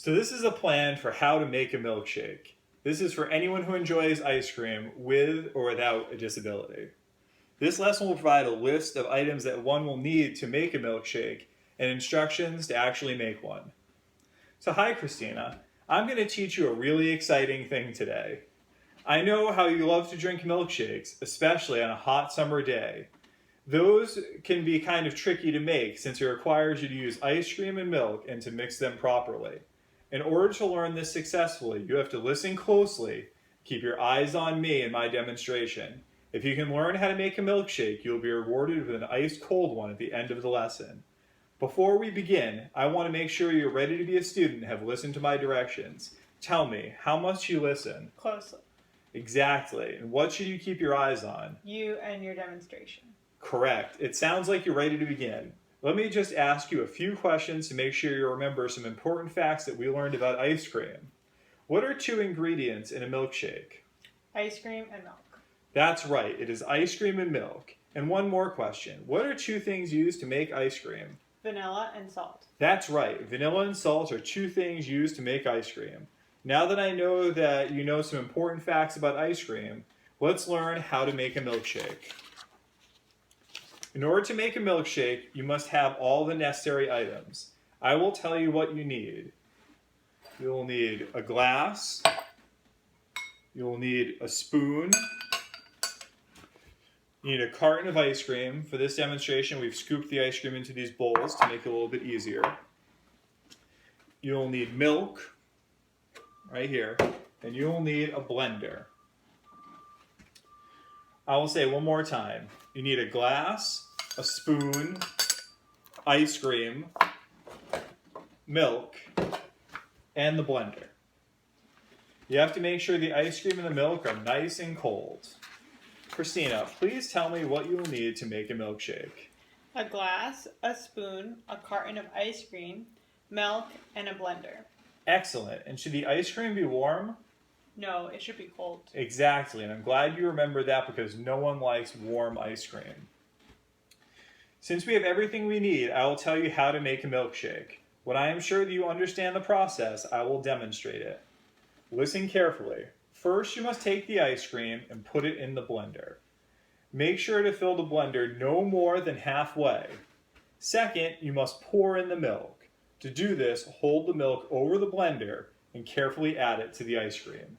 So this is a plan for how to make a milkshake. This is for anyone who enjoys ice cream with or without a disability. This lesson will provide a list of items that one will need to make a milkshake and instructions to actually make one. So hi Christina, I'm going to teach you a really exciting thing today. I know how you love to drink milkshakes, especially on a hot summer day. Those can be kind of tricky to make since it requires you to use ice cream and milk and to mix them properly. In order to learn this successfully, you have to listen closely, keep your eyes on me in my demonstration. If you can learn how to make a milkshake, you'll be rewarded with an ice cold one at the end of the lesson. Before we begin, I want to make sure you're ready to be a student and have listened to my directions. Tell me, how must you listen? Closely. Exactly. And what should you keep your eyes on? You and your demonstration. Correct. It sounds like you're ready to begin. Let me just ask you a few questions to make sure you remember some important facts that we learned about ice cream. What are 2 ingredients in a milkshake? Ice cream and milk. That's right. It is ice cream and milk. And one more question. What are 2 things used to make ice cream? Vanilla and salt. That's right. Vanilla and salt are 2 things used to make ice cream. Now that I know that you know some important facts about ice cream, let's learn how to make a milkshake. In order to make a milkshake, you must have all the necessary items. I will tell you what you need. You'll need a glass. You'll need a spoon. You need a carton of ice cream. For this demonstration, we've scooped the ice cream into these bowls to make it a little bit easier. You'll need milk, right here, and you'll need a blender. I will say it one more time. You need a glass, a spoon, ice cream, milk, and the blender. You have to make sure the ice cream and the milk are nice and cold. Christina, please tell me what you will need to make a milkshake. A glass, a spoon, a carton of ice cream, milk, and a blender. Excellent. And should the ice cream be warm? No, it should be cold. Exactly, and I'm glad you remember that because no one likes warm ice cream. Since we have everything we need, I will tell you how to make a milkshake. When I am sure that you understand the process, I will demonstrate it. Listen carefully. First, you must take the ice cream and put it in the blender. Make sure to fill the blender no more than halfway. Second, you must pour in the milk. To do this, hold the milk over the blender and carefully add it to the ice cream.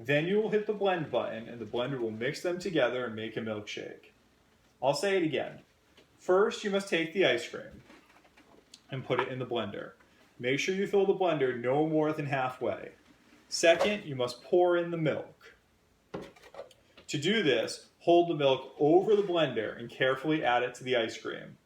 Then you will hit the blend button and the blender will mix them together and make a milkshake. I'll say it again. First, you must take the ice cream and put it in the blender. Make sure you fill the blender no more than halfway. Second, you must pour in the milk. To do this, hold the milk over the blender and carefully add it to the ice cream.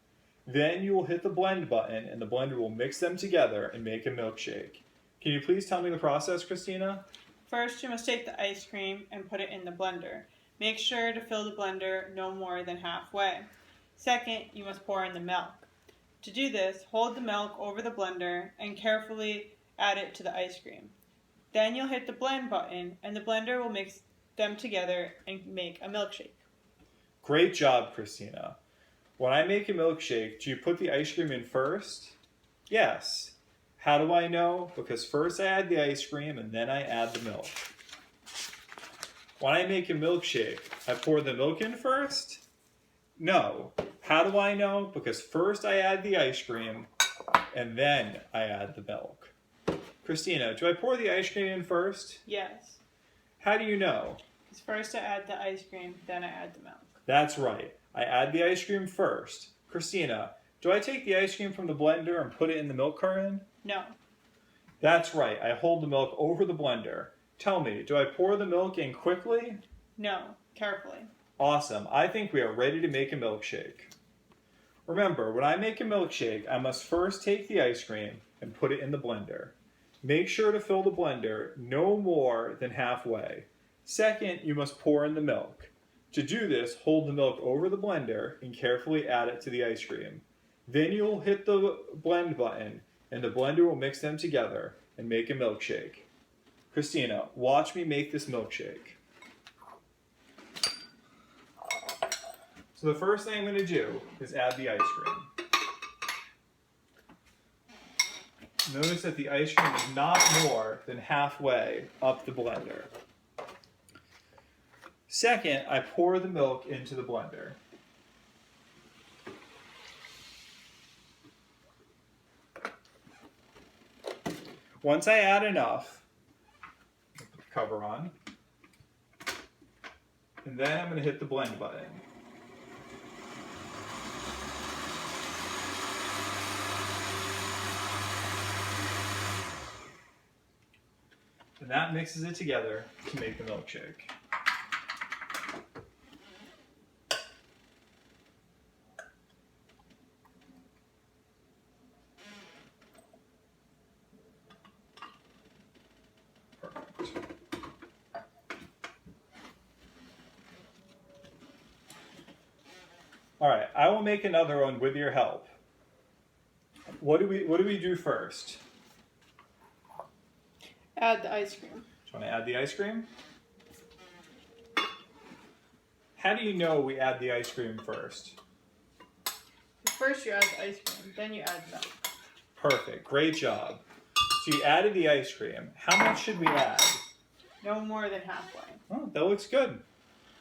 Then you will hit the blend button and the blender will mix them together and make a milkshake. Can you please tell me the process, Christina? First, you must take the ice cream and put it in the blender. Make sure to fill the blender no more than halfway. Second, you must pour in the milk. To do this, hold the milk over the blender and carefully add it to the ice cream. Then you'll hit the blend button and the blender will mix them together and make a milkshake. Great job, Christina. When I make a milkshake, do you put the ice cream in first? Yes. How do I know? Because first I add the ice cream and then I add the milk. When I make a milkshake, I pour the milk in first? No. How do I know? Because first I add the ice cream and then I add the milk. Christina, do I pour the ice cream in first? Yes. How do you know? Because first I add the ice cream, then I add the milk. That's right. I add the ice cream first. Christina, do I take the ice cream from the blender and put it in the milk carton? No. That's right. I hold the milk over the blender. Tell me, do I pour the milk in quickly? No. Carefully. Awesome. I think we are ready to make a milkshake. Remember, when I make a milkshake, I must first take the ice cream and put it in the blender. Make sure to fill the blender no more than halfway. Second, you must pour in the milk. To do this, hold the milk over the blender and carefully add it to the ice cream. Then you'll hit the blend button and the blender will mix them together and make a milkshake. Christina, watch me make this milkshake. So the first thing I'm going to do is add the ice cream. Notice that the ice cream is not more than halfway up the blender. Second, I pour the milk into the blender. Once I add enough, put the cover on, and then I'm going to hit the blend button. And that mixes it together to make the milkshake. Perfect. All right, I will make another one with your help. What do we do first? Add the ice cream. Do you want to add the ice cream? How do you know we add the ice cream first? First you add the ice cream, then you add the milk. Perfect, great job. So you added the ice cream. How much should we add? No more than halfway. Oh, that looks good.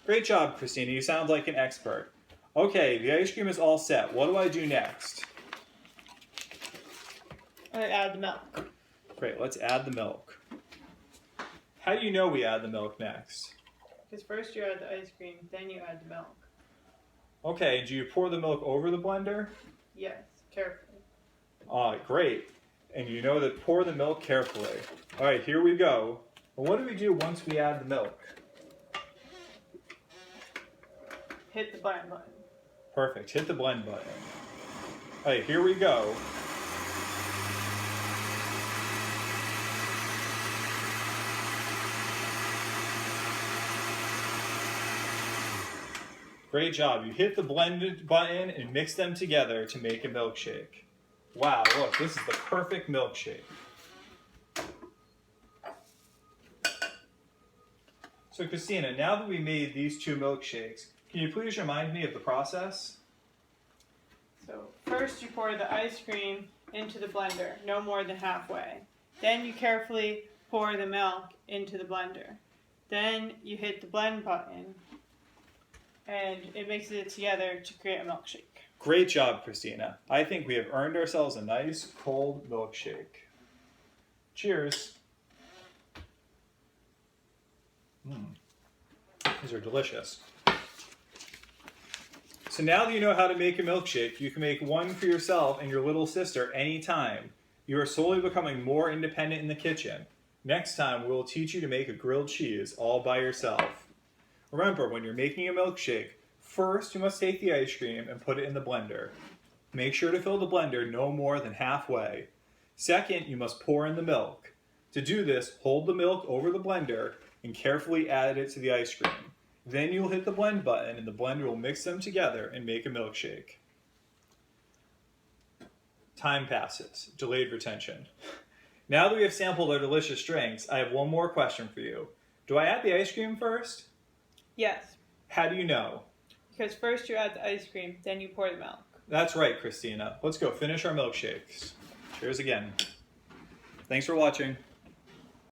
Great job, Christina. You sound like an expert. Okay, the ice cream is all set. What do I do next? I add the milk. Great, let's add the milk. How do you know we add the milk next? Because first you add the ice cream, then you add the milk. Okay, do you pour the milk over the blender? Yes, carefully. Great. And you know that pour the milk carefully. All right, here we go. Well, what do we do once we add the milk? Hit the blend button. Perfect, hit the blend button. All right, here we go. Great job. You hit the blend button and mix them together to make a milkshake. Wow, look, this is the perfect milkshake. So Christina, now that we made these two milkshakes, can you please remind me of the process? So first you pour the ice cream into the blender, no more than halfway. Then you carefully pour the milk into the blender. Then you hit the blend button and it mixes it together to create a milkshake. Great job, Christina. I think we have earned ourselves a nice cold milkshake. Cheers. These are delicious. So now that you know how to make a milkshake, you can make one for yourself and your little sister anytime. You are slowly becoming more independent in the kitchen. Next time, we will teach you to make a grilled cheese all by yourself. Remember, when you're making a milkshake, first you must take the ice cream and put it in the blender. Make sure to fill the blender no more than halfway. Second, you must pour in the milk. To do this, hold the milk over the blender and carefully add it to the ice cream. Then you'll hit the blend button and the blender will mix them together and make a milkshake. Time passes. Delayed retention. Now that we have sampled our delicious drinks, I have one more question for you. Do I add the ice cream first? Yes, How do you know? because first you add the ice cream, then you pour the milk. That's right, Christina. Let's go finish our milkshakes. Cheers again. Thanks for watching.